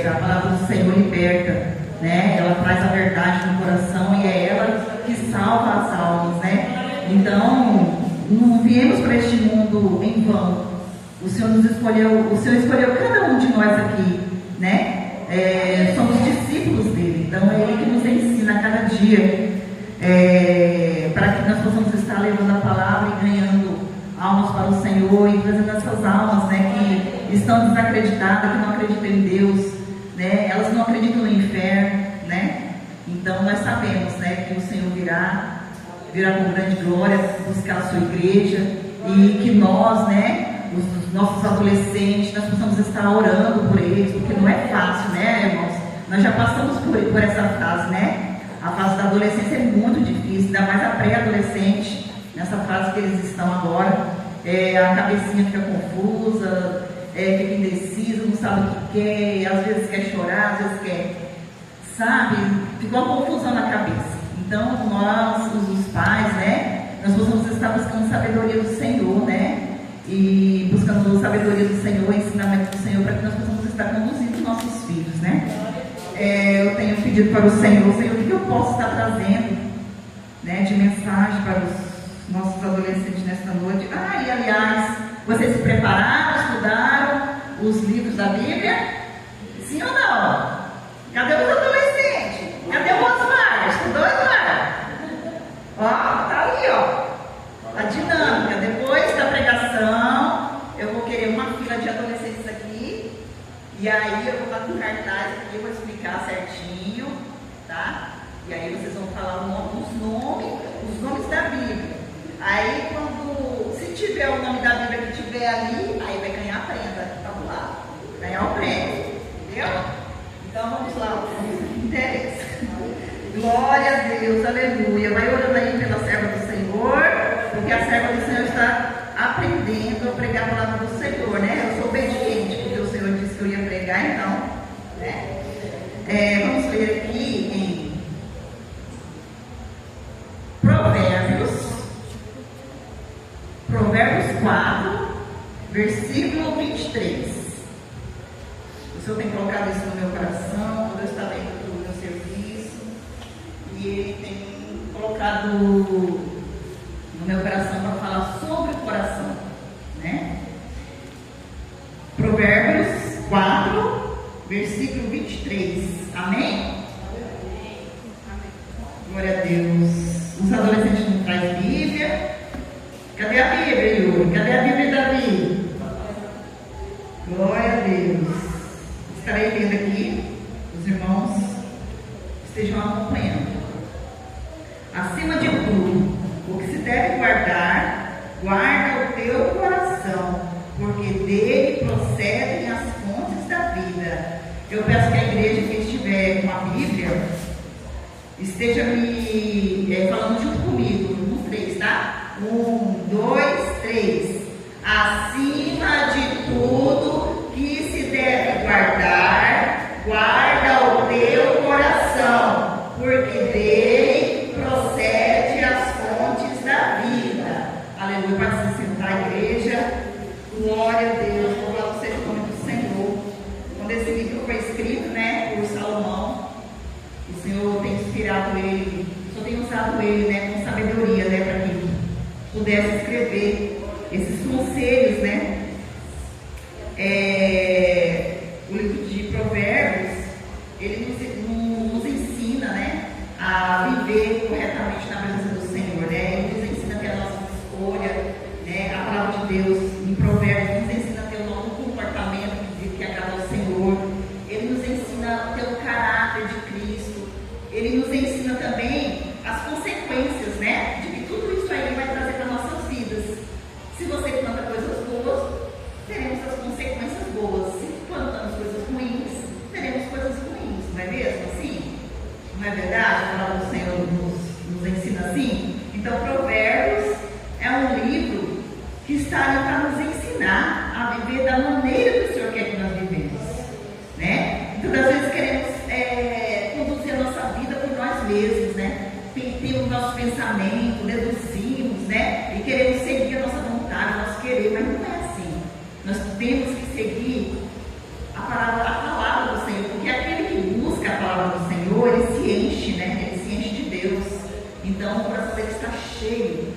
liberta, a palavra do Senhor liberta, né? Ela traz a verdade no coração e é ela que salva as almas, né? Então, não viemos para este mundo em vão. O Senhor nos escolheu, o Senhor escolheu cada um de nós aqui, né? Somos discípulos dele, então é ele que nos ensina a cada dia, para que nós possamos estar levando a palavra e ganhando almas para o Senhor e trazendo essas almas, né, que estão desacreditadas, que não acreditam em Deus, né? Elas não acreditam no inferno, né? Então nós sabemos, né, que o Senhor virá com grande glória buscar a sua igreja e que nós, né, os nossos adolescentes, nós possamos estar orando por eles, porque não é fácil, né, irmãos? Nós já passamos por essa fase, né? A fase da adolescência é muito difícil, ainda mais a pré-adolescente, nessa fase que eles estão agora. A cabecinha fica confusa, fica indecisa, não sabe o que quer, às vezes quer chorar, às vezes quer, sabe? Fica uma confusão na cabeça. Então, nós, os pais, né, nós possamos estar buscando sabedoria do Senhor, né? E buscando sabedoria do Senhor, ensinamento do Senhor, para que nós possamos estar conduzindo os nossos filhos, né? Eu tenho pedido para o Senhor, o que eu posso estar trazendo, né, de mensagem para os nossos adolescentes nesta noite. E aliás, vocês se prepararam, estudaram os livros da Bíblia? Sim ou não? Cadê os adolescentes? Cadê o Osmar? Estudou, Osmar? Tá ali, a dinâmica. Depois da pregação, eu vou querer uma fila de adolescentes aqui. E aí eu vou estar com cartaz aqui, eu vou explicar certinho, tá? E aí vocês vão falar os nomes da Bíblia. Aí se tiver o nome da Bíblia que tiver ali, aí vai ganhar a prenda, tá do lado. Ganhar o prêmio, entendeu? Então vamos lá, o que interessa. Glória a Deus, aleluia. Vai orando aí pela serva do Senhor, porque a serva do Senhor está aprendendo a pregar a palavra do Senhor, né? Eu sou obediente, porque o Senhor disse que eu ia pregar, então, né? Vamos ler aqui em Provérbios 4, versículo 23. O Senhor tem colocado isso no meu coração, quando eu estava indo para o meu serviço, e Ele tem colocado no meu coração para falar sobre o coração, né? Provérbios 4, versículo 23. Amém? Glória a Deus. Os adolescentes não trazem Bíblia. Cadê a Bíblia, Yuri? Cadê a Bíblia, Davi? Glória a Deus. Estarei lendo aqui. Os irmãos estejam acompanhando. Acima de tudo, o que se deve guardar, guarda o teu coração, porque dele procedem as fontes da vida. Eu peço que a igreja que estiver com a Bíblia esteja me falando junto comigo, no 3, tá? 1, 2, 3. Acima de tudo que se deve guardar, guarda o teu coração, porque dele procede as fontes da vida. Aleluia. Pode se sentar, igreja. Glória a Deus. Louvado seja o nome do Senhor. Quando esse livro foi escrito, né, por Salomão, o Senhor tem inspirado ele, o Senhor tem usado ele, né, com sabedoria, né, para que pudesse escrever esses conselhos, né? O livro de Provérbios, ele nos ensina, né, a viver corretamente na presença do Senhor, né? Ele nos ensina a ter a nossa escolha, né? A palavra de Deus em Provérbios nos ensina a ter o nosso comportamento que agrada ao Senhor. Ele nos ensina a ter o caráter de Cristo. Ele nos ensina também as consequências, né, de que tudo isso aí vai trazer para nossas vidas. Se você planta coisas boas, teremos as consequências boas. Se plantamos coisas ruins, teremos coisas ruins. Não é mesmo assim? Não é verdade? A palavra do Senhor nos ensina assim? Então, Provérbios é um livro que está ali para nos ensinar a viver da maneira que o Senhor quer que nós vivemos, né? Então, às vezes queremos conduzir a nossa vida por nós mesmos, né? Temos nosso pensamento, deduzimos, né? E queremos seguir a nossa vontade, nosso querer, mas não é assim. Nós temos que seguir a palavra do Senhor, porque Senhor, ele se enche, né? Ele se enche de Deus. Então o coração dele está cheio.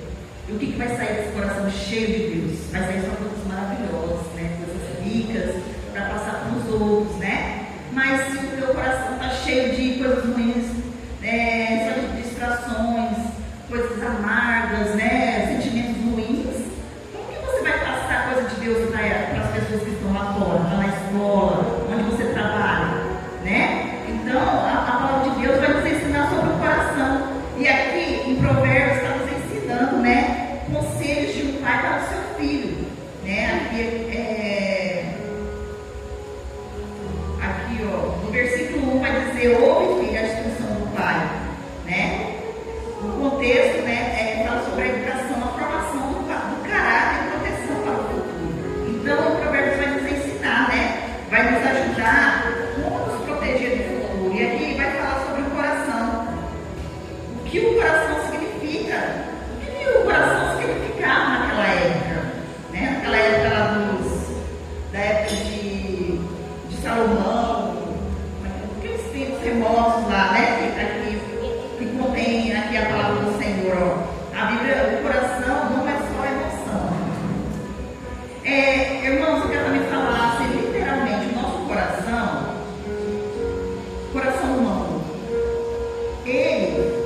E o que vai sair desse coração cheio de Deus? Vai sair só coisas maravilhosas, né? Coisas ricas para passar para os outros, né? Mas se o teu coração está cheio de coisas ruins, só de distrações, coisas amargas, né? Sentimentos ruins, como que você vai passar coisa de Deus para as pessoas que estão lá fora, na escola, onde você trabalha, né? Então a palavra de Deus vai nos ensinar sobre o coração. E aqui em Provérbios está nos ensinando, né? Conselhos de um pai para o seu filho, né? Aqui, ó, no versículo 1 vai dizer: ouve, filho, a instrução do pai, né? O contexto, né, fala sobre a educação, a formação do caráter e proteção para o futuro. Então, o Provérbios vai nos ensinar, né? Vai nos ajudar como nos proteger do futuro. E aqui vai falar sobre o coração. O que o coração significa? O que o coração significava naquela época? Né? Naquela época lá da época de Salomão, aqueles tempos remotos lá, né? Que contém aqui a palavra do Senhor. Ó. A Bíblia, o coração não é só emoção. Irmãos, eu quero também falar assim, literalmente, o nosso coração humano, ele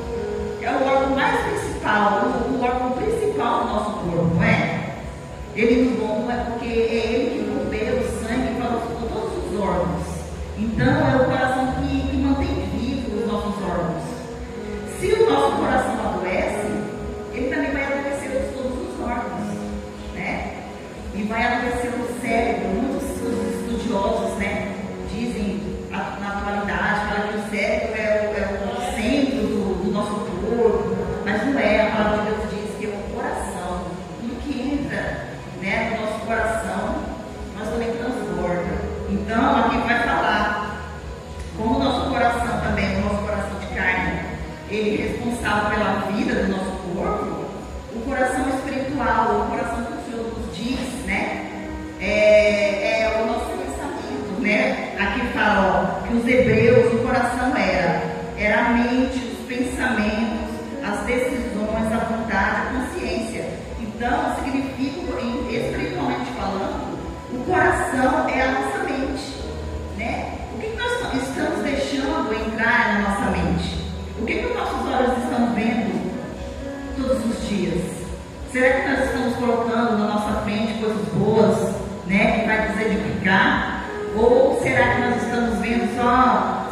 é o órgão mais principal, o órgão principal do nosso corpo, não é? Ele nos bom é porque é ele que bombeia o sangue para todos os órgãos. Então é o coração que mantém vivos os nossos órgãos. Se o nosso coração adoece, ele também vai adoecer todos os órgãos, né? E vai adoecer o cérebro. Muitos estudiosos, né, dizem na atualidade, falam que o cérebro é o centro do nosso corpo, mas não é. A palavra de Deus diz que é o coração. Tudo que entra, né, no nosso coração, nós também transborda. Então aqui vai falar como o nosso coração também, o nosso coração de carne, ele é responsável pela vida do nosso corpo. O coração espiritual, o coração que o Senhor nos diz, né, é o nosso pensamento, né? Aqui fala, ó, que os hebreus, o coração era a mente, os pensamentos, as decisões, a vontade, a consciência. Então significa, espiritualmente falando, o coração é a nossa mente, né? O que nós estamos deixando entrar na nossa mente? O que os nossos olhos estão vendo todos os dias? Será que nós estamos colocando na nossa frente coisas boas, né, que vai nos edificar? Ou será que nós estamos vendo só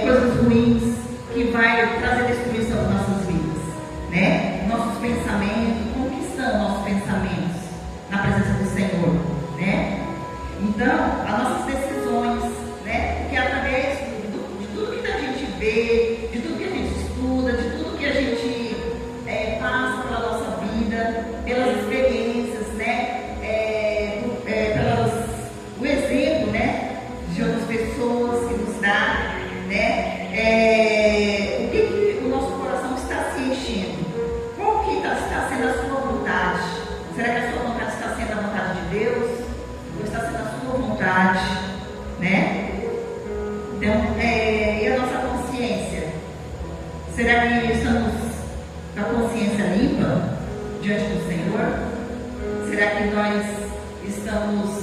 coisas ruins que vai trazer destruição às nossas vidas, né? Nossos pensamentos, como que estão nossos pensamentos na presença do Senhor, né? Então, as nossas decisões, né? Porque através de tudo que a gente vê, de tudo que a gente estuda, de tudo que a gente passa pela nossa vida, pelas experiências, né? O exemplo, né, de outras pessoas que nos dá, né? O que o nosso coração está se enchendo? Qual que está sendo a sua vontade? Será que a sua vontade está sendo a vontade de Deus? Ou está sendo a sua vontade, né? Então, e a nossa consciência? Será que estamos com a consciência limpa diante do Senhor? Será que nós estamos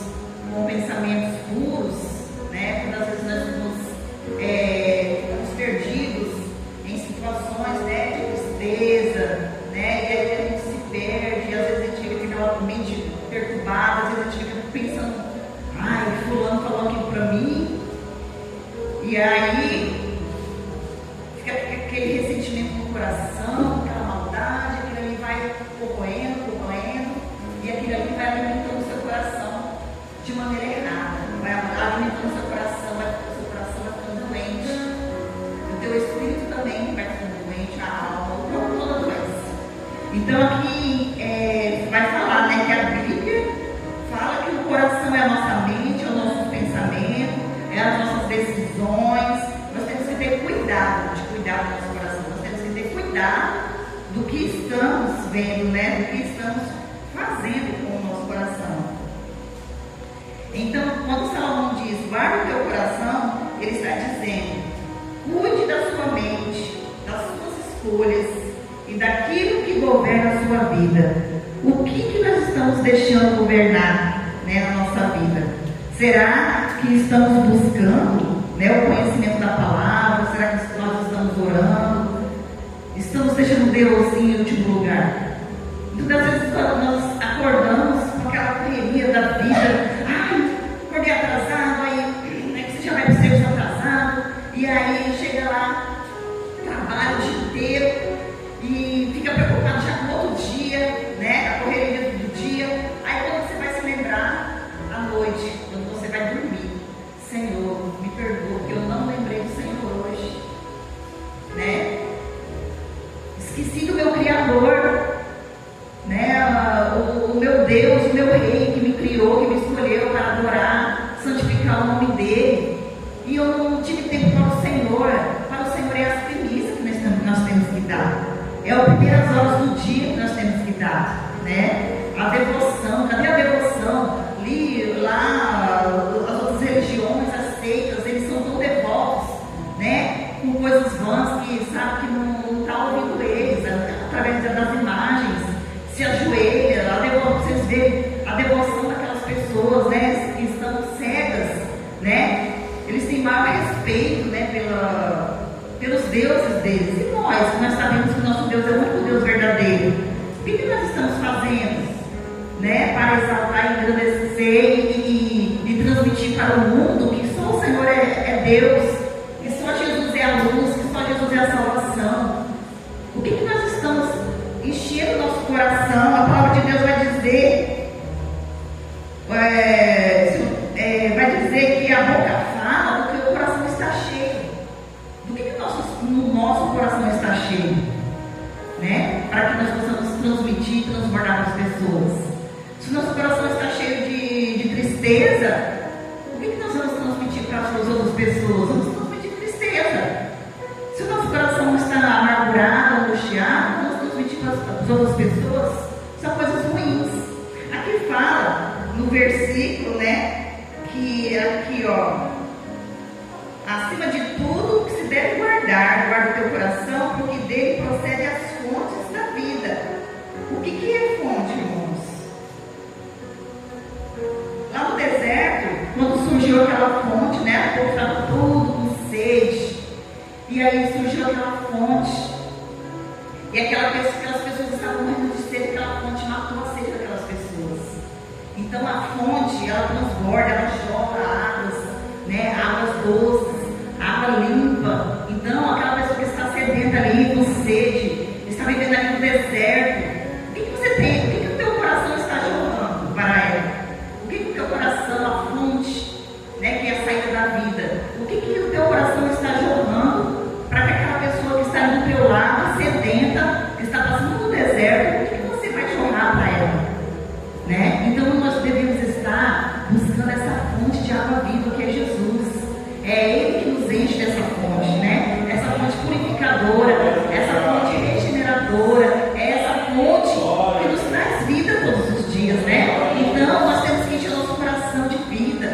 com pensamentos puros, né? Quando às vezes nós ficamos perdidos em situações, né, de tristeza, né? E aí a gente se perde, às vezes a gente fica com a mente perturbada, às vezes a gente fica pensando, ai, fulano falou aquilo pra mim, e aí fica aquele ressentimento no coração, aquela maldade, aquilo ali vai corroendo, e aquilo ali vai alimentando o seu coração de maneira errada, vai alimentando o seu coração, o seu coração vai ficando doente, o teu espírito também vai ficando doente, a alma, o corpo todo adoece. Então aqui vai falar, né, que a Bíblia fala que o coração é a nossa mente, é o nosso pensamento, é as nossas decisões. Nós temos que ter cuidado de cuidar do nosso coração, nós temos que ter cuidado do que estamos vendo, né, do que estamos fazendo com o nosso coração. Então, quando Salomão diz, guarda o teu coração, ele está dizendo, Cuide da sua mente, das suas escolhas e daquilo que governa a sua vida. O que nós estamos deixando governar, né, na nossa vida? Será que estamos buscando, né, o conhecimento da palavra? Será que nós estamos orando? Estamos deixando Deus em último lugar? Muitas vezes nós acordamos com aquela correria da vida. Ai, acordei atrasado, aí né, você já vai para o serviço atrasado, e aí chega lá, trabalha o dia inteiro e fica preocupado já com outro dia, né? A correria do dia. Aí quando você vai se lembrar à noite, quando você vai dormir, Senhor, me perdoa, porque eu não lembrei do Senhor hoje, né? Esqueci do meu Criador, né? O meu Deus, o meu Rei que me criou, que me escolheu para adorar, santificar o nome dele. E eu não tive tempo para o Senhor. Para o Senhor é as primícias que nós temos que dar. É as primeiras horas do dia que nós temos que dar, né? A devoção, cadê a devoção? Lá, as outras religiões, as seitas, eles são tão devotos, né? Com coisas vãs que sabe que não está ouvindo eles, através das imagens, se ajoelha, vocês veem a devoção daquelas pessoas, né? Que estão cegas, né? Eles têm maior respeito, né? Pelos deuses deles. E nós sabemos que o nosso Deus é o único Deus verdadeiro. O que nós estamos fazendo, né, para exaltar, engrandecer e transmitir para o mundo que só o Senhor é Deus, que só Jesus é a luz, que só Jesus é a salvação? O que nós estamos enchendo nosso coração? A palavra de Deus vai dizer, vai dizer que a boca fala do que o coração está cheio. Do que no nosso coração está cheio, né? Para que nós possamos transmitir e transbordar para as pessoas. Se o nosso coração está cheio de tristeza, o que nós vamos transmitir para as outras pessoas? Vamos transmitir tristeza. Se o nosso coração está amargurado, angustiado, vamos transmitir para as outras pessoas são coisas ruins. Aqui fala no versículo, né? Que aqui, ó, acima de tudo que se deve guarda o teu coração, porque dele procedem as fontes da vida. O que é fonte, irmãos? Lá no deserto, quando surgiu aquela fonte, né? O povo estava todo com sede, e aí surgiu aquela fonte, e aquelas pessoas estavam morrendo de sede, aquela fonte matou a sede daquelas pessoas. Então a fonte, ela transborda, ela joga águas, né? Águas doces, água limpa. Então aquela pessoa que está sedenta ali, com sede, está vivendo ali no deserto, o que você tem? O que o teu coração está jogando para ela? O que o teu coração, a fonte, né, que é a saída da vida, o que o teu coração está jogando para que aquela pessoa que está ali do teu lado, sedenta, que está passando no deserto, o que você vai jogar para ela? Né? Então nós devemos estar buscando essa fonte de água viva que é Jesus. É Ele que nos enche dessa fonte, né? Essa fonte purificadora, essa fonte regeneradora, é essa fonte que nos traz vida todos os dias, né? Então nós temos que encher nosso coração de vida.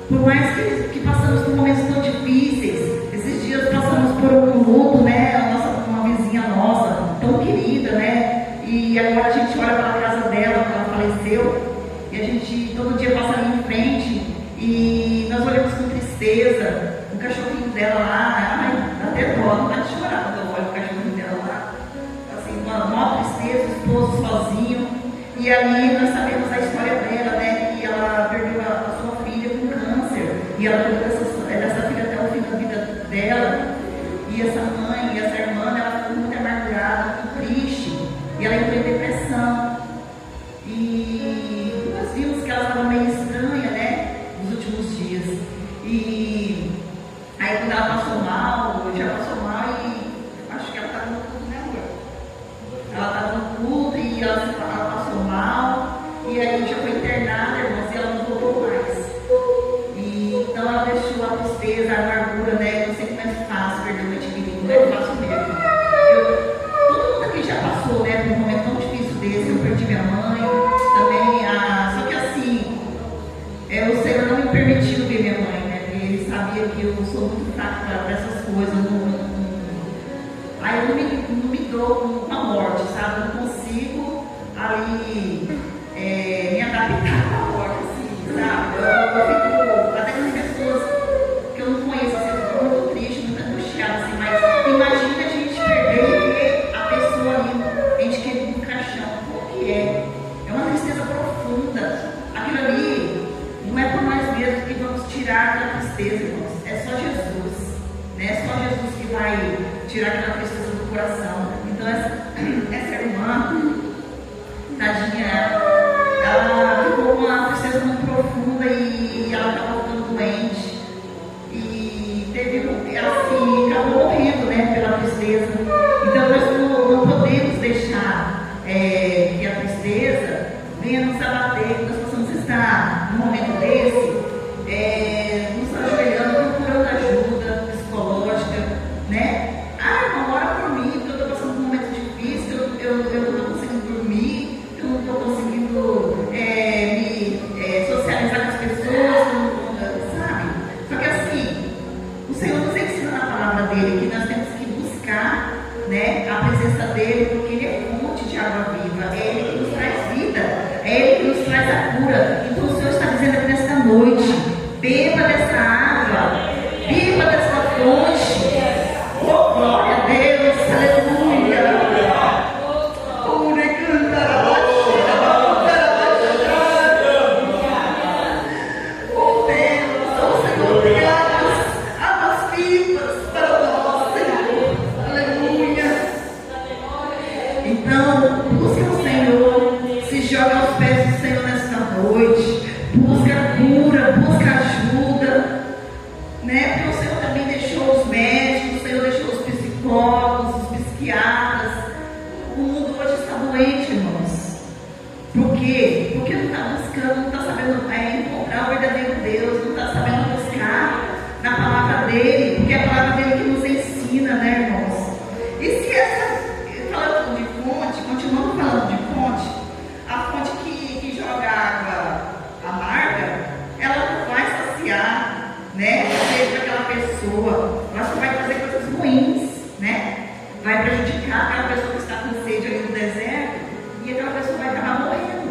Por mais que passamos por momentos tão difíceis, esses dias passamos por um luto, né? Uma vizinha nossa, tão querida, né? E agora a gente olha para a casa dela, que ela faleceu, e a gente todo dia passa ali em frente e nós olhamos com tristeza o cachorrinho dela lá. Ai, dá até dó, não dá de chorar quando eu olho o cachorrinho dela lá, assim, com a maior tristeza, o esposo sozinho. E ali nós sabemos a história dela, né? Que ela perdeu a sua filha com câncer, e ela cuidou dessa filha até o fim da vida dela. E essa mãe e essa irmã, ela ficou muito amargurada, muito triste, e ela entrou em depressão. E nós vimos que ela estava meio estranha, né, nos últimos dias. E aí quando ela passou mal, já passou mal, e acho que ela estava no culto, né, amor? Ela estava no culto e ela passou mal, e aí já foi internada, irmãos, e ela não voltou mais. E então ela deixou a tristeza, a amargura, né? Eu sei que não é fácil perder um ente querido, não é fácil mesmo. Todo mundo aqui já passou, né, por um momento tão difícil desse. Eu perdi minha mãe também, só que assim, o Senhor não me permitiu ver minha mãe, né? Ele sabia que eu sou muito fraca para essas coisas. Aí eu não me dou com a morte, sabe? Eu não consigo ali me adaptar com a morte, assim, sabe? Eu fico, até com as pessoas que eu não conheço, assim, eu fico muito triste, muito angustiada, assim, mas imagina a gente perder e ver a pessoa ali, a gente querer no caixão, porque é uma tristeza profunda. Aquilo ali não é por nós mesmos que vamos tirar aquela tristeza, irmãos, é só Jesus, né? É só Jesus que vai tirar aquela tristeza do coração. Então essa irmã, tadinha, ela ficou com uma tristeza muito profunda e ela estava ficando doente e ela assim, acabou morrendo, né, pela tristeza. Então nós não podemos deixar que a tristeza venha nos abater, que nós possamos estar num momento desse nos ajoelhando, procurando ajuda psicológica, né? Irmão, ora por mim, porque eu estou passando por um momento difícil, eu não estou conseguindo dormir, eu não estou conseguindo me socializar com as pessoas, sabe? Só que assim, o Senhor nos ensina na palavra dele que nós temos que buscar, né, a presença dele, porque ele é fonte de água viva, é ele que nos traz vida, é ele que nos traz a cura. Então o Senhor está dizendo aqui nesta noite: beba dessa água, beba dessa fonte. Oh, glória a Deus, aleluia. Oh Deus, oh Senhor, obrigado. Águas vivas para nós, Senhor, aleluia. Então, busca o Senhor, se joga aos pés do Senhor nesta noite, busca cura, busca ajuda, né? Porque o Senhor também deixou os médicos, o Senhor deixou os psicólogos, os psiquiatras. O mundo hoje está doente, irmãos. Por quê? Porque não está buscando, não está sabendo encontrar o verdadeiro Deus, não está sabendo buscar na palavra dele, porque é a palavra dele que nos ensina, né, irmãos? E se falando de fonte, continuando falando de fonte, a fonte que joga água amarga, ela não vai saciar, né, a sede daquela pessoa, ela só vai fazer coisas ruins, né? Vai prejudicar aquela pessoa que está com sede ali no deserto, e aquela pessoa vai acabar morrendo,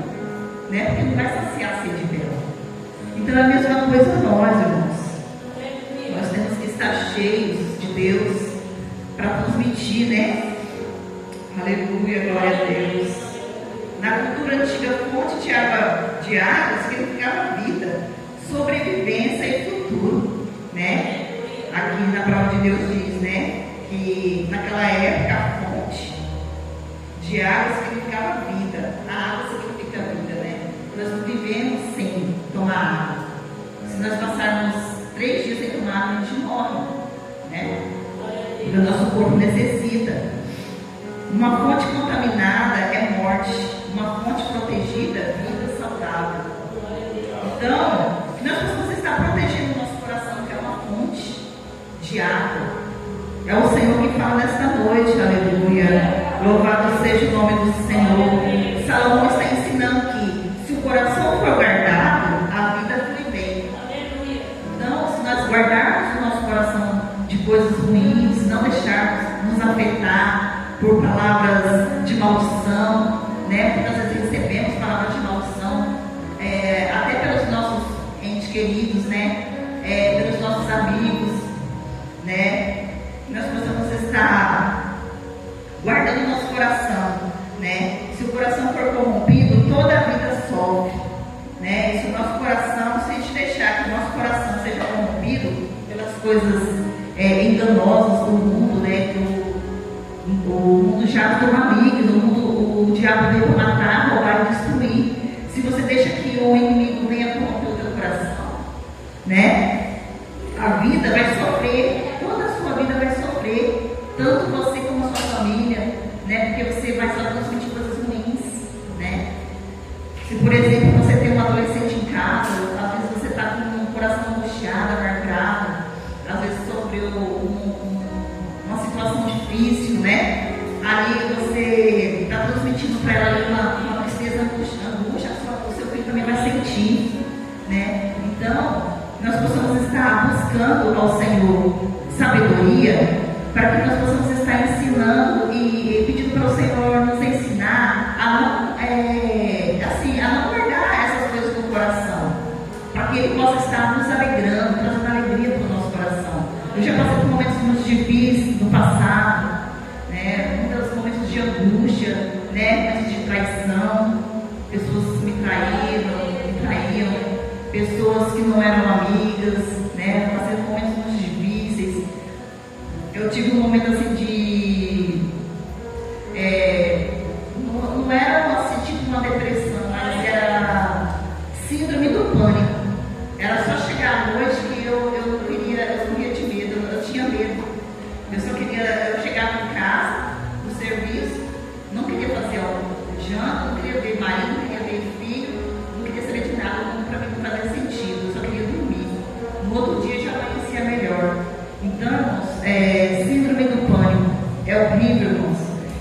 né? Porque não vai saciar a sede dela. Então é a mesma coisa nós, irmãos. Nós temos que estar cheios de Deus para transmitir, né? Aleluia, glória a Deus. Na cultura antiga, fonte de água significava vida, sobrevivência e futuro, né? Aqui na palavra de Deus diz, né, que naquela época a fonte de água significava vida. A água significa vida, né? Nós não vivemos sem tomar água. Se nós passarmos 3 dias sem tomar água, a gente morre, né? Porque o nosso corpo necessita. Uma fonte contaminada é morte, uma fonte protegida, vida saudável. Então, nós precisamos estar protegendo o nosso coração, que é uma fonte de água. É o Senhor que fala nesta noite, aleluia. Louvado seja o nome do Senhor. Salomão está ensinando que se o coração for guardado, a vida flui bem. Então, se nós guardarmos o nosso coração de coisas ruins, não deixarmos nos afetar por palavras de maldição, né? Porque às vezes recebemos palavras de maldição, até pelos nossos entes queridos, né? Pelos nossos amigos, né? Nós possamos estar guardando o nosso coração, né? Se o coração for corrompido, toda a vida sofre, né? E se o nosso coração, se a gente deixar que o nosso coração seja corrompido pelas coisas enganosas do mundo, né? O mundo já do maligno, o diabo veio para matar, roubar e destruir. Se você deixa que o inimigo venha corromper o teu coração, né? A vida vai sofrer, toda a sua vida vai sofrer, tanto você como a sua família, né? Porque você vai só transmitir coisas ruins, né? Se, por exemplo, você tem um adolescente em casa, às vezes você está com um coração angustiado, amargurado, às vezes sofreu uma situação difícil, né? Ali você está transmitindo para ela uma tristeza, angústia, o seu filho também vai sentir, né? Então, nós possamos estar buscando buscando ao Senhor sabedoria, para que nós possamos estar ensinando e pedindo para o Senhor nos ensinar a não guardar essas coisas no coração, para que Ele possa estar nos alegrando, trazendo alegria para o nosso coração. Eu já passei por momentos muito difíceis no passado, né? Muitos momentos de angústia, né? Momentos de traição, pessoas que me traíam, pessoas que não eram amigas, né? Eu passei por momentos muito difíceis. Eu tive um momento assim não era assim, tipo uma depressão, mas era síndrome do pânico. Era só chegar à noite que eu morria de medo, eu tinha medo. Eu chegava em casa, no serviço, não queria fazer janta, não queria ver marido, não queria ver filho, não queria saber de nada, para mim não fazia sentido, eu só queria dormir. No outro dia já amanhecia melhor. Então, irmãos, síndrome do pânico é horrível, irmãos.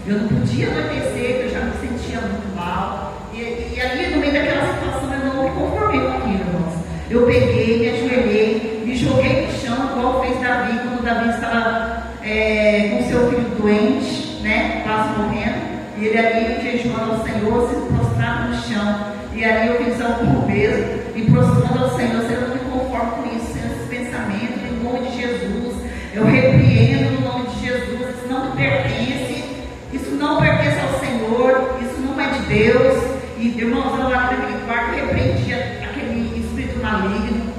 Eu não podia anoitecer, eu já me sentia muito mal. E ali, no meio daquela situação, eu não me conformei com aquilo, irmãos. Eu peguei, me ajoelhei, me joguei no chão, igual fez Davi, quando Davi estava com seu filho doente, né, quase morrendo. E ele ali, jejuando ao Senhor, se prostrado no chão. E ali eu fiz algo mesmo, e prostrando ao Senhor, Senhor, eu não me conformo com isso, esses pensamentos, em nome de Jesus. Eu repreendo no nome de Jesus, isso não me pertence, isso não pertence ao Senhor, isso não é de Deus. E irmãos, eu lá naquele quarto repreendia aquele espírito maligno,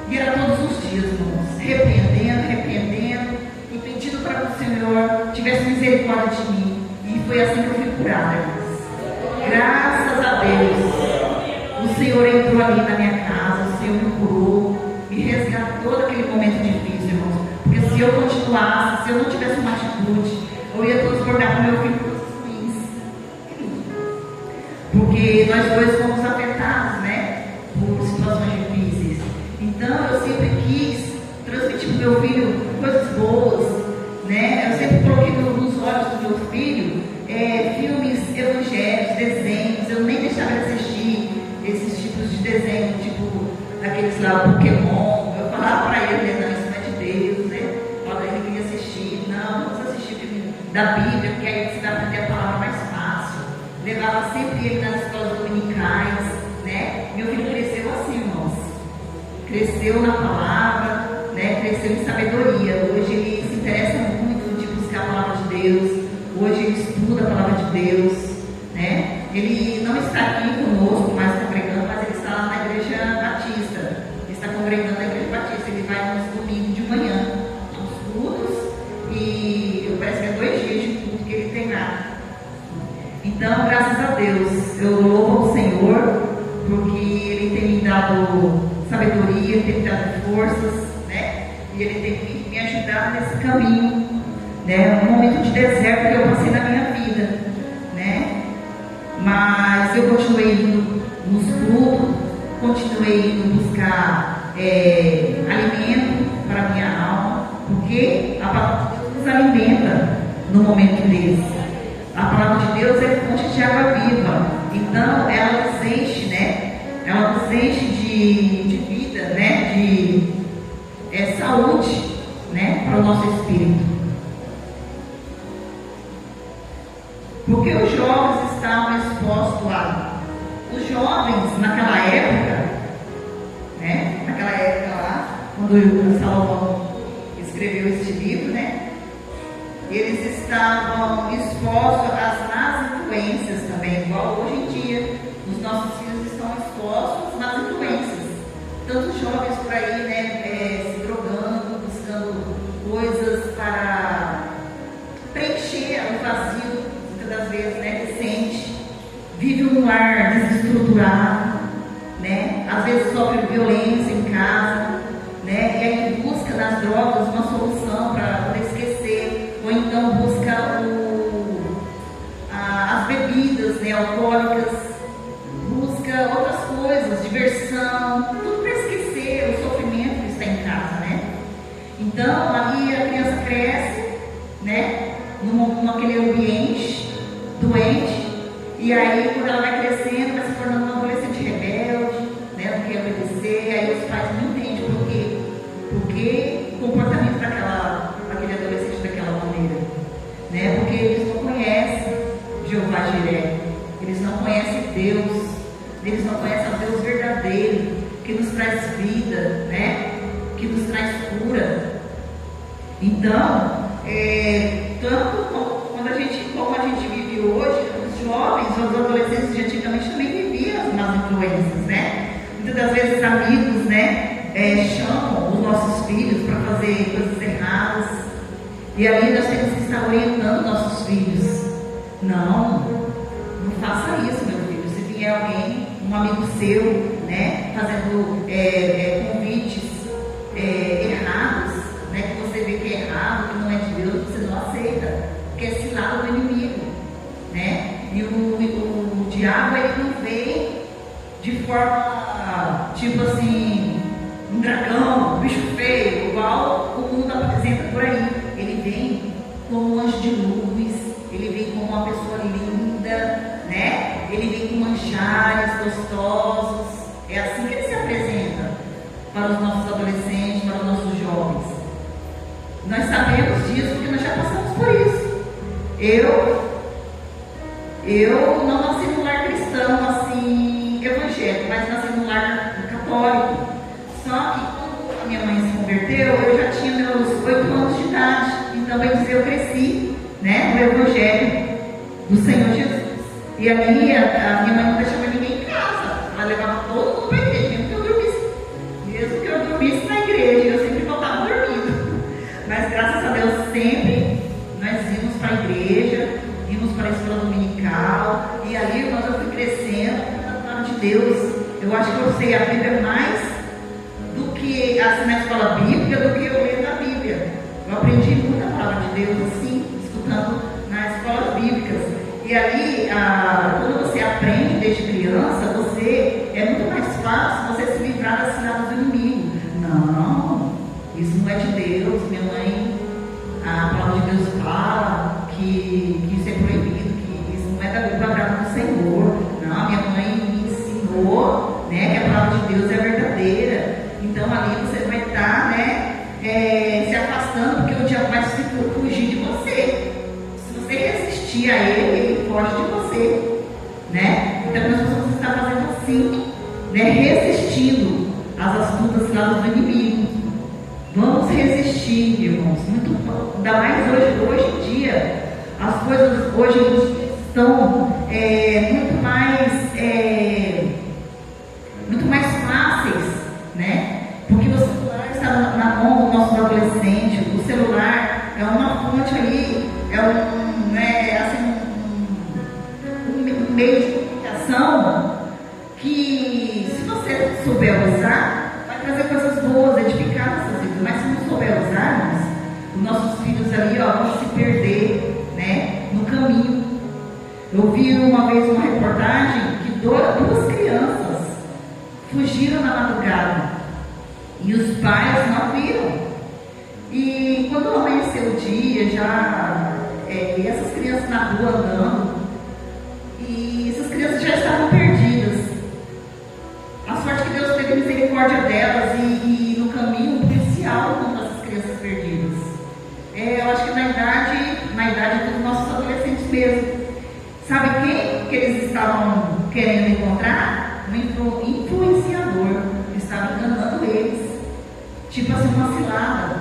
e era todos os dias, irmãos, repreendendo, e pedindo para que o Senhor tivesse misericórdia de mim. E foi assim que eu fui curada, irmãos. Graças a Deus, o Senhor entrou ali na minha casa, o Senhor me curou, me resgatou daquele momento difícil, irmãos. Porque se eu continuasse, se eu não tivesse uma atitude, eu ia transbordar com meu filho coisas ruins. Porque nós dois fomos afetados, né? Por situações difíceis. Então eu sempre quis transmitir para o meu filho coisas boas, né? Eu sempre coloquei nos olhos do meu filho filmes evangélicos, desenhos. Eu nem deixava ele assistir esses tipos de desenho, tipo daqueles lá, Pokémon. Eu falava para ele, não, isso não é de Deus, né? Quando ele queria assistir, não, vamos assistir filme da Bíblia, porque aí você vai aprender a palavra mais fácil. Levava sempre ele nas escolas dominicais, né? Meu filho cresceu assim, irmãos. Cresceu na palavra, né? Cresceu em sabedoria. Hoje ele se interessa muito de buscar a palavra de Deus. Hoje ele estuda a palavra de Deus, né? Ele não está aqui conosco mais congregando, mas ele está lá na igreja batista. Ele está congregando na igreja batista. Ele vai nos domingos de manhã, nos cultos, e parece que é 2 dias de culto que ele tem lá. Então, graças a Deus, eu louvo ao Senhor, porque Ele tem me dado sabedoria, Ele tem me dado forças, né? E Ele tem me ajudado nesse caminho, né? Um momento de deserto que eu passei na minha vida, né? Mas eu continuei indo nos cultos, continuei indo buscar alimento para a minha alma, porque a palavra de Deus nos alimenta no momento desse. A palavra de Deus é fonte de água viva, então ela nos enche, né? Ela nos enche de vida, né? De saúde, né? Para o nosso espírito. Porque os jovens estavam expostos lá. Os jovens naquela época, né? Naquela época lá, quando o Salomão escreveu este livro, né? Eles estavam expostos às más influências também, igual hoje em dia. Os nossos filhos estão expostos às más influências. Tantos jovens por aí, né, se drogando, buscando coisas para preencher o vazio, muitas das vezes, né, decente. Vive um lar desestruturado, né? Às vezes sofre violência em casa, né? E aí busca nas drogas uma solução para poder esquecer. Ou então busca as bebidas, né, alcoólicas, busca outras coisas, diversão, tudo para esquecer o sofrimento que está em casa, né? Então, ali a criança cresce, né, naquele ambiente doente, e aí quando ela vai crescendo, vai se tornando uma adolescente rebelde, né, não quer obedecer, aí os pais não entendem por quê. Porque o comportamento daquele adolescente daquela maneira, né? Porque eles não conhecem Jeová Jiré, eles não conhecem Deus, eles não conhecem o Deus verdadeiro, que nos traz vida, né? Que nos traz cura. Então, tanto como a gente vive hoje, os jovens, os adolescentes de antigamente também viviam as más influências, né? Muitas das vezes amigos, né? Chamam os nossos filhos para fazer coisas erradas, e ali nós temos que estar orientando nossos filhos. Não faça isso, meu filho. Se vier alguém, um amigo seu, né, fazendo convites errados, né, que você vê que é errado, que não é de Deus, você não aceita, porque é cilada do inimigo, né? E o diabo, ele não vem de forma tipo assim, um dragão, um bicho feio, igual o mundo apresenta por aí. Ele vem como um anjo de luz, ele vem como uma pessoa linda, né? Ele vem com manjares gostosos. É assim que ele se apresenta para os nossos adolescentes, para os nossos jovens. Nós sabemos disso porque nós já passamos por isso. Eu não nasci num lar cristão, assim, evangélico, mas nasci num lar católico. Só que quando a minha mãe se converteu, eu já tinha meus 8 anos de idade. Então, bem dizer, eu cresci, né, no Evangelho do Senhor Jesus. E ali a minha mãe não deixava ninguém em casa. Ela levava todo mundo para a igreja, mesmo que eu dormisse na igreja. Eu sempre voltava dormindo. Mas graças a Deus, sempre nós íamos para a igreja, íamos para a escola dominical. E ali, quando eu fui crescendo, na palavra de Deus, eu acho que eu sei a Bíblia mais do que assim, na escola bíblica, do que eu leio na Bíblia. Eu aprendi muita palavra de Deus assim, escutando nas escolas bíblicas. E ali, quando você aprende desde criança, é muito mais fácil você se livrar das ciladas do inimigo. Não, isso não é de Deus. Minha mãe, a palavra de Deus fala que isso é proibido, que isso não é da agrado do Senhor. Não, minha mãe me ensinou, né, que a palavra de Deus é verdadeira. Então ali você vai estar, né, se afastando, porque o diabo vai fugir de você. Se você resistir a ele foge de você, né? Então nós precisamos estar fazendo assim, né, resistindo às astutas ciladas do inimigo. Vamos resistir, irmãos. Muito bom. Ainda mais hoje em dia, as coisas hoje estão muito mais fáceis, né? Porque o celular está na mão do nosso adolescente. O celular é uma fonte ali, um meio de comunicação que, se você souber usar, vai trazer coisas boas, edificar nossas vidas. Mas se não souber usarmos, os nossos filhos ali vão se perder, né, no caminho. Eu vi uma vez uma reportagem que duas crianças fugiram na madrugada e os pais não viram. E quando amanheceu o dia, e essas crianças na rua andando, e essas crianças já estavam perdidas. A sorte que Deus teve misericórdia delas, e no caminho um policial encontrou essas crianças perdidas. Eu acho que na idade dos nossos adolescentes mesmo. Sabe quem que eles estavam querendo encontrar? Um influenciador que estava enganando eles. Tipo assim, uma cilada.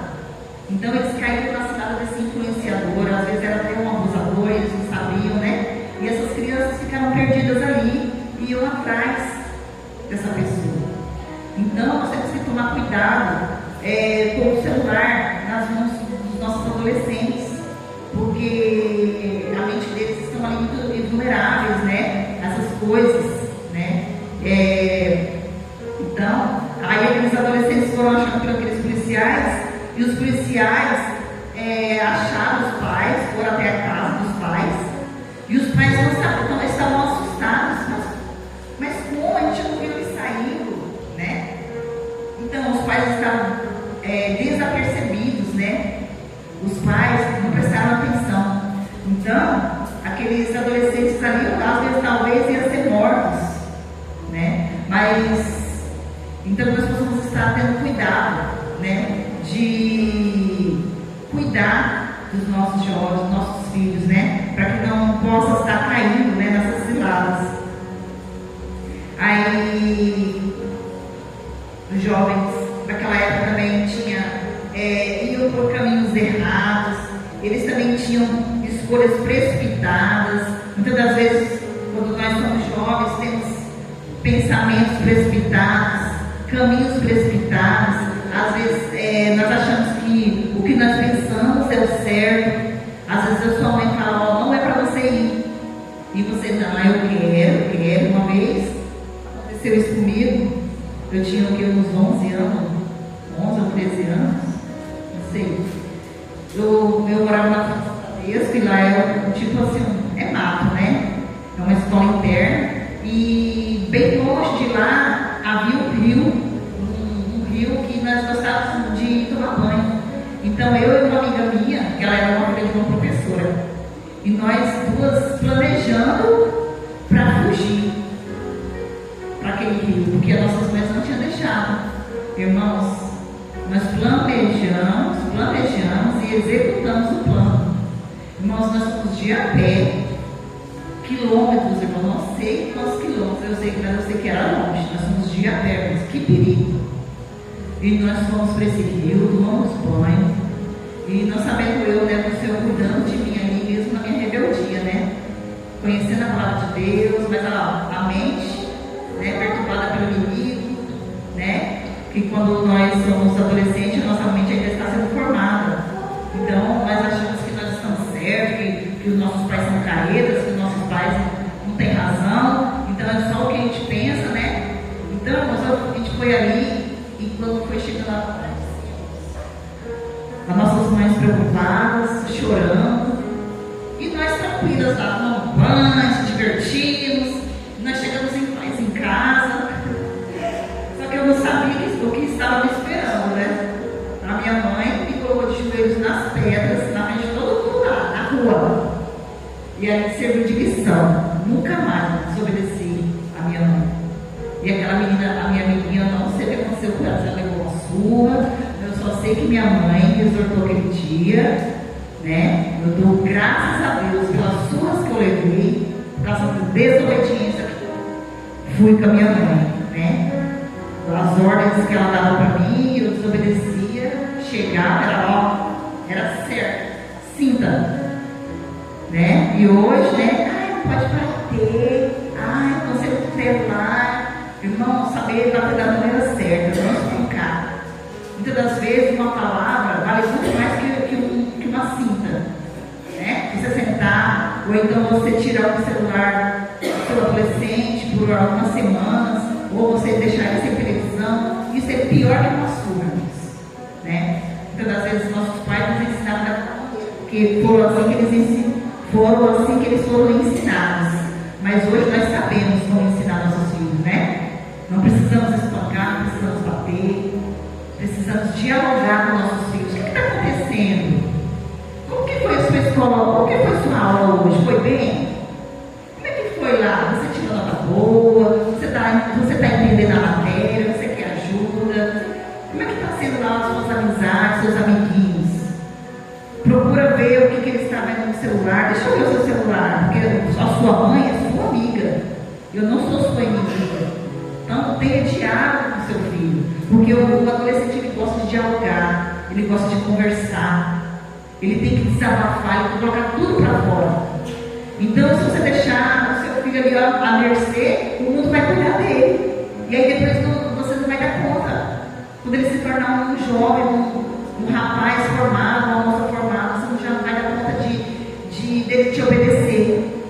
Então eles caíram na cilada desse influenciador. Às vezes era até um abusador, eles não sabiam, né? E essas crianças ficaram perdidas ali e iam atrás dessa pessoa. Então nós temos que tomar cuidado com o celular nas mãos dos nossos adolescentes, porque a mente deles estão ali muito vulneráveis, né? Essas coisas, né? Então, aí aqueles adolescentes foram achando por aqueles policiais, e os policiais acharam os pais, foram até a casa dos pais, e os pais não sabiam, então eles estavam assustados. Mas como a gente não viu ele saindo, né? Então os pais estavam desapercebidos, né? Os pais não prestaram atenção. Então, aqueles adolescentes ali, às vezes, talvez iam ser mortos, né? Mas, então nós precisamos estar tendo cuidado, né? cuidar dos nossos jovens, dos nossos filhos, né? Para que não possam estar caindo, né, nessas ciladas. Aí, os jovens daquela época também iam por caminhos errados, eles também tinham escolhas precipitadas. Muitas das vezes, quando nós somos jovens, temos pensamentos precipitados, caminhos precipitados. Às vezes nós achamos que o que nós pensamos é o certo. Às vezes a sua mãe fala, ó, não é para você ir. E você, não, eu quero. Uma vez aconteceu isso comigo. Eu tinha uns 11 anos, 11 ou 13 anos, não sei. Eu morava na Francisco e lá é tipo assim, é mato, né? É uma escola interna. E bem longe de lá havia um rio que nós gostávamos de tomar banho. Então eu e uma amiga minha, que ela era uma filha de uma professora, e nós duas planejando para fugir para aquele rio, porque as nossas mães não tinham deixado. Irmãos, nós planejamos e executamos o plano. Irmãos, nós fomos de a pé, quilômetros, irmão, não sei quantos quilômetros, eu sei que era longe. Nós fomos de a pé, mas que perigo. E nós fomos para esse rio, tomamos banho, e não sabendo eu, né, do Senhor cuidando de mim ali mesmo na minha rebeldia, né? Conhecendo a palavra de Deus, mas a mente, né, perturbada pelo inimigo, né? Que quando nós somos adolescentes, a nossa mente ainda está sendo formada. Então, nós achamos que nós estamos certos, que os nossos pais são caretas, que os nossos pais não têm razão. Então, é só o que a gente pensa, né? Então, a gente foi ali. E quando foi chegando lá, as nossas mães preocupadas, chorando, e nós tranquilas lá, tomando banho, se divertimos. Nós chegamos em paz em casa, só que eu não sabia o que estava me esperando, né? A minha mãe me colocou de joelhos nas pedras, na frente de todo mundo lá, na rua, e aí serviu de lição. Nunca mais desobedeci a minha mãe. E aquela menina, a minha amiguinha, eu não sei o que aconteceu com ela, ela levou uma surra. Eu só sei que minha mãe me exortou aquele dia, né? Eu dou graças a Deus pelas surras que eu levei, por causa da desobediência que fui com a minha mãe, né? As ordens que ela dava para mim, eu desobedecia, chegava, era certo, cinta, né? E hoje, né? Pode bater, você não tem lá. Irmão, saber bater da maneira certa, não espancar. Muitas das vezes uma palavra vale muito mais que uma cinta, né? Você sentar, ou então você tirar o celular do seu adolescente por algumas semanas, ou você deixar ele sem televisão. Isso é pior que uma surra, né? Muitas das vezes nossos pais nos ensinaram que foram assim que eles foram ensinados. Mas hoje nós sabemos como ensinar nossos filhos, né? Não precisamos espancar, não precisamos bater, precisamos dialogar com nossos filhos. O que está acontecendo? Como que foi a sua escola? Como que foi a sua aula hoje? Foi bem? Como é que foi lá? Você tirou nota boa? Você está entendendo a matéria? Você quer ajuda? Como é que está sendo lá as suas amizades, seus amiguinhos? Procura ver o que ele está vendo no celular. Deixa eu ver o seu celular, porque a sua mãe é sua amiga. Eu não sou sua inimiga. Então, tenha diálogo com seu filho, porque o adolescente ele gosta de dialogar, ele gosta de conversar, ele tem que desabafar, ele tem que colocar tudo para fora. Então, se você deixar o seu filho ali à mercê, o mundo vai cuidar dele, e aí depois você não vai dar conta. Quando ele se tornar um jovem, um rapaz formado, uma moça formada, você já não vai dar conta dele te obedecer.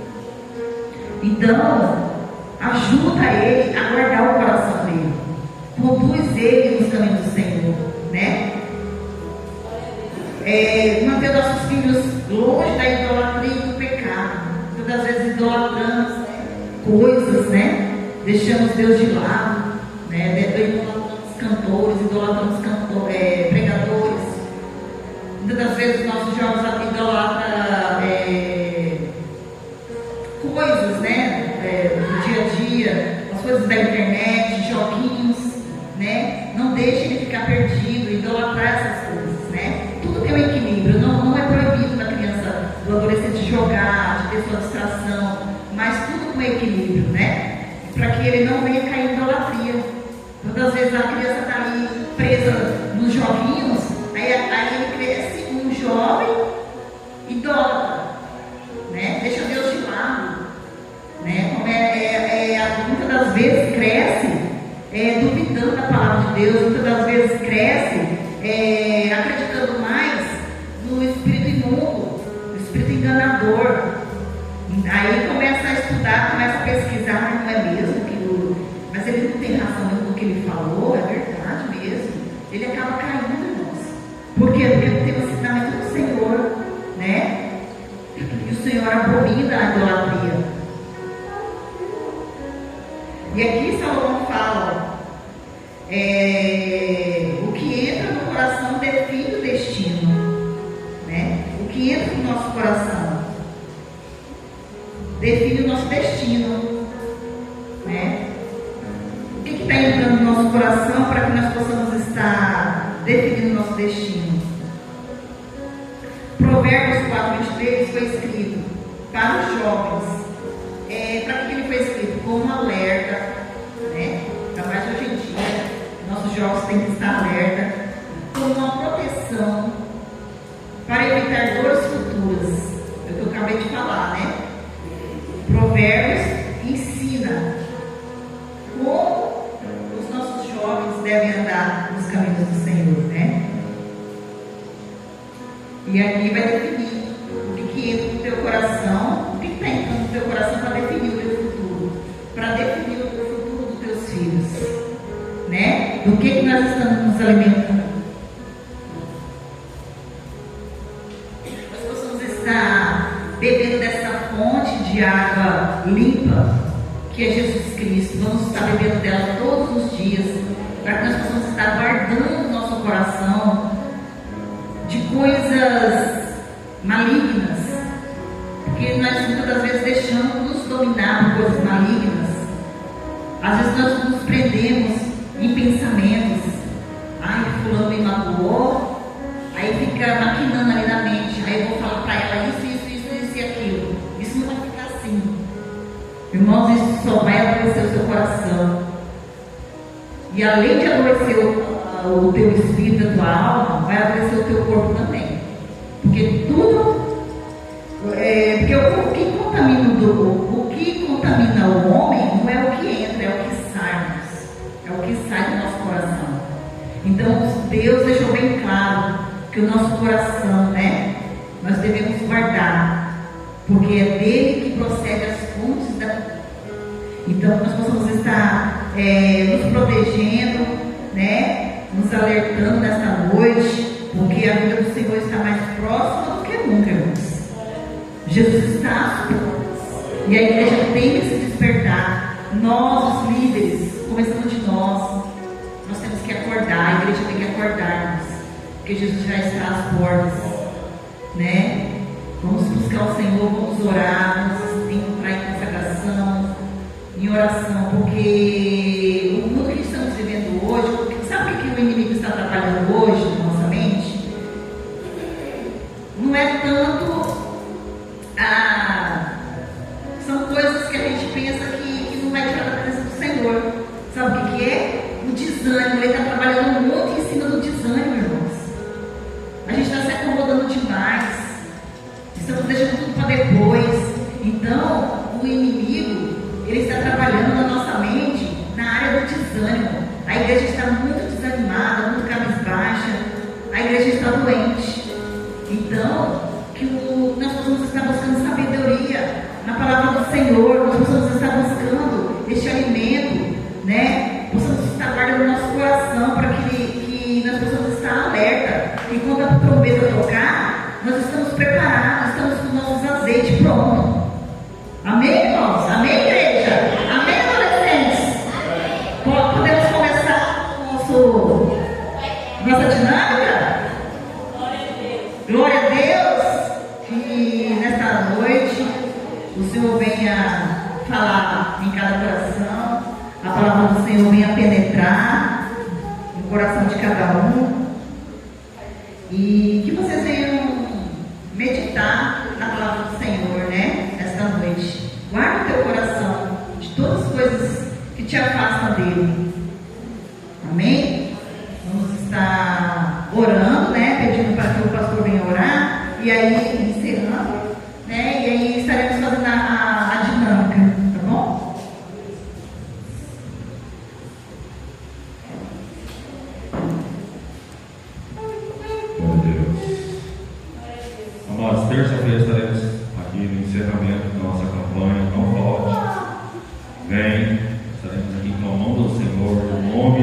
Então, ajuda ele a guardar o coração dele. Conduz ele nos caminhos do Senhor, né? Manter nossos filhos longe da idolatria e do pecado. Muitas vezes idolatramos coisas, né? Deixamos Deus de lado, né? Idolatramos cantores, idolatramos pregadores. Muitas das vezes nossos jovens idolatram coisas, né? Do dia a dia, as coisas da internet, joguinhos, né? Não deixe ele ficar perdido, idolatrar essas coisas, né? Tudo tem um equilíbrio. Não equilíbrio, né? Para que ele não venha cair em idolatria. Muitas vezes a criança está ali presa nos joguinhos, aí ele cresce um jovem idólatra, né? Deixa Deus de lado, né? Muitas das vezes cresce duvidando da palavra de Deus, muitas das vezes cresce acreditando mais no espírito imundo, no espírito enganador. Aí começa a estudar, começa a pesquisar, não é mesmo mas ele não tem razão no que ele falou, é verdade mesmo. Ele acaba caindo, irmãos. Por quê? Porque não tem o ensinamento do Senhor, né? E o Senhor abomina a idolatria. E aqui Salomão fala, o que entra no coração define o destino, né? O que entra no nosso coração define o nosso destino, né? O que está entrando no nosso coração para que nós possamos estar definindo o nosso destino? Provérbios 4:23 foi escrito para os jovens. Para que ele foi escrito? Como um alerta, né? Ainda mais hoje em dia, nossos jovens têm que estar alerta, como uma proteção para evitar dores futuras. É o que eu acabei de falar, né? Provérbios ensina como os nossos jovens devem andar nos caminhos do Senhor, né? E aqui vai definir o que entra no teu coração, o que está entrando no teu coração para definir o teu futuro, para definir o futuro dos teus filhos, né? Do que nós estamos nos alimentando. Nós possamos estar bebendo dessa fonte de água limpa, que é Jesus Cristo. Vamos estar bebendo dela todos os dias, para que nós possamos estar guardando o nosso coração de coisas malignas, porque nós muitas das vezes deixamos nos dominar por coisas malignas. Às vezes nós nos prendemos em pensamentos. Ai, fulano me magoou, aí fica maquinando ali na mente. Aí eu vou falar para ela isso e aquilo. Isso não vai ficar assim. Irmãos, isso só vai adoecer o seu coração. E além de adoecer o teu espírito, a tua alma, vai adoecer o teu corpo também. Porque tudo. Porque o que contamina o homem não é o que entra, é o que sai. É o que sai do nosso coração. Então Deus deixou bem claro que o nosso coração, né, nós devemos guardar, porque é dele que procede as fontes da vida. Então nós possamos estar nos protegendo, né, nos alertando nesta noite, porque a vida do Senhor está mais próxima do que nunca, irmãos. Jesus está às portas e a igreja tem que se despertar. Nós, os líderes, começando de nós temos que acordar, a igreja tem que acordar, porque Jesus já está às portas, né? Vamos buscar o Senhor, vamos orar, vamos entrar em consagração, em oração, porque o mundo que estamos vivendo hoje, sabe o que o inimigo está trabalhando hoje na nossa mente? Não é tanto são coisas que a gente pensa que não vai tirar da presença do Senhor. Sabe o que é? O desânimo. Ele está trabalhando muito em cima do desânimo, irmãos. A gente está se acomodando demais, estamos deixando tudo para depois. Então o inimigo, ele está trabalhando na nossa mente na área do desânimo. A igreja está muito desanimada, muito cabisbaixa, a igreja está doente. Então nós possamos estar buscando sabedoria na palavra do Senhor, nós possamos estar buscando este alimento, né? Possamos estar guardando nosso coração para que nós possamos estar alerta. E quando a trombeta tocar, nós estamos preparados, estamos com nossos azeites prontos. Amém, irmãos? Amém, igreja? Amém, adolescentes? Podemos começar nossa dinâmica? Glória a Deus! Que nesta noite o Senhor venha falar em cada coração, a palavra do Senhor venha penetrar no coração de cada um, e que vocês venham meditar na palavra do Senhor, né? Esta noite. Guarda o teu coração, te afasta dele. Amém? Vamos estar orando, né? Pedindo para que o pastor venha orar. E aí, encerrando, né? E aí estaremos fazendo a dinâmica, tá bom? Glória a Deus. Amados, terça-feira estaremos aqui no encerramento da nossa campanha. Não pode. Vem, estaremos aqui clamando ao Senhor, o nome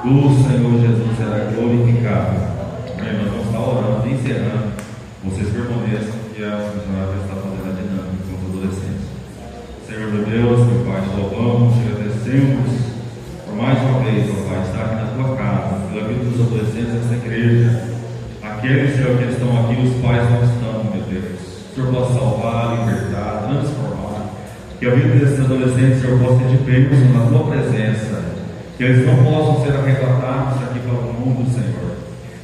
do Senhor Jesus será glorificado. Amém? Nós vamos estar orando, encerrando. Vocês permaneçam que a missionária está fazendo a dinâmica com os adolescentes. Senhor meu Deus, meu Pai, te louvamos, te agradecemos por mais uma vez, ó Pai, estar aqui na tua casa, pela vida dos adolescentes desta igreja. Aqueles, Senhor, que estão aqui, os pais não estão, meu Deus. O Senhor possa salvar, libertar, transformar. Que a vida desses adolescentes, Senhor, possa ser de bênção na tua presença. Que eles não possam ser arrebatados aqui para o mundo, Senhor,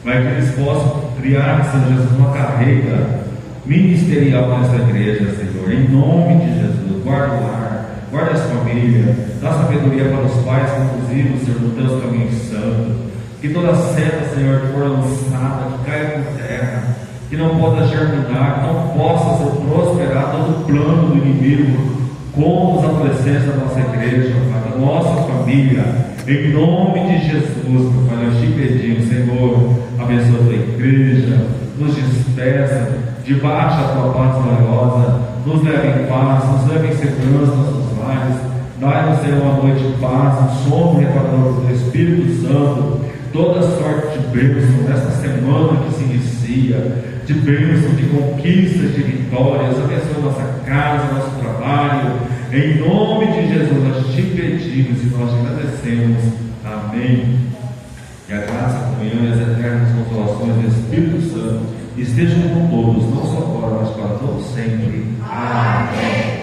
mas que eles possam criar, Senhor Jesus, uma carreira ministerial nessa igreja, Senhor, em nome de Jesus. Guarda o lar, guarda as famílias, dá sabedoria para os pais conduzir, Senhor, no teus caminhos santos. Que toda seta, Senhor, que for lançada, que caia por terra, que não possa germinar, que não possa ser prosperar todo o plano do inimigo com os adolescentes da nossa igreja, da nossa família. Em nome de Jesus, meu Pai, nós te pedimos, Senhor, abençoa a tua igreja, nos despeça, debaixo da tua paz gloriosa, nos leve em paz, nos leve em segurança nos nossos lares, dai-nos, Senhor, uma noite de paz, um sono reparador do Espírito Santo, toda sorte de bênção nesta semana que se inicia, de bênção, de conquistas, de vitórias. Abençoa nossa casa, nosso trabalho. Em nome de Jesus nós te pedimos e nós te agradecemos. Amém. E a graça, a comunhão e as eternas consolações do Espírito Santo estejam com todos, não só agora, mas para todos sempre. Amém.